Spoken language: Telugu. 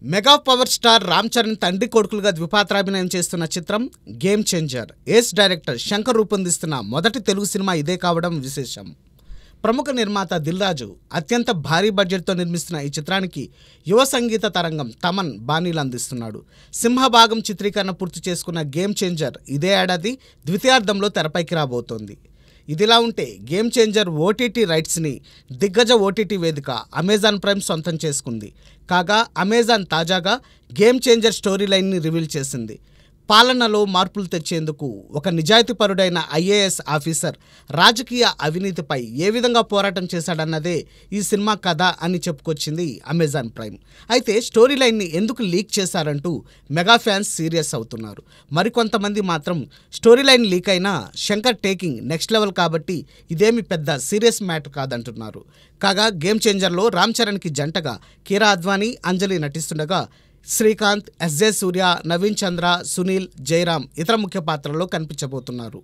Mega power star Ram Charan తండ్రి కొడుకులుగా ద్విపాత్రాభినయం చేస్తున్న చిత్రం గేమ్ చేంజర్. ఏస్ డైరెక్టర్ శంకర్ రూపొందిస్తున్న మొదటి తెలుగు సినిమా ఇదే కావడం విశేషం. ప్రముఖ నిర్మాత దిల్ రాజు అత్యంత భారీ బడ్జెట్తో నిర్మిస్తున్న ఈ చిత్రానికి యువ సంగీత తరంగం తమన్ బాణీలు అందిస్తున్నాడు. సింహభాగం చిత్రీకరణ పూర్తి చేసుకున్న గేమ్ చేంజర్ ఇదే ఏడాది ద్వితీయార్థంలో తెరపైకి రాబోతోంది. ఇదిలా ఉంటే గేమ్ చేంజర్ ఓటీటీ రైట్స్ని దిగ్గజ ఓటీటీ వేదిక అమెజాన్ ప్రైమ్ సొంతం చేసుకుంది. కాగా అమెజాన్ తాజాగా గేమ్ చేంజర్ స్టోరీ లైన్ని రివీల్ చేసింది. పాలనలో మార్పులు తెచ్చేందుకు ఒక నిజాయితీపరుడైన ఐఏఎస్ ఆఫీసర్ రాజకీయ అవినీతిపై ఏ విధంగా పోరాటం చేశాడన్నదే ఈ సినిమా కథ అని చెప్పుకొచ్చింది అమెజాన్ ప్రైమ్. అయితే స్టోరీ లైన్ని ఎందుకు లీక్ చేశారంటూ మెగా ఫ్యాన్స్ సీరియస్ అవుతున్నారు. మరికొంతమంది మాత్రం స్టోరీ లైన్ లీక్ అయినా శంకర్ టేకింగ్ నెక్స్ట్ లెవెల్ కాబట్టి ఇదేమి పెద్ద సీరియస్ మ్యాటర్ కాదంటున్నారు. కాగా గేమ్ చేంజర్లో రామ్ చరణ్కి జంటగా కీరా అద్వానీ, అంజలి నటిస్తుండగా శ్రీకాంత్, ఎస్జే సూర్య, నవీన్ చంద్ర, సునీల్, జయరాం ఇతర ముఖ్య పాత్రల్లో కనిపించబోతున్నారు.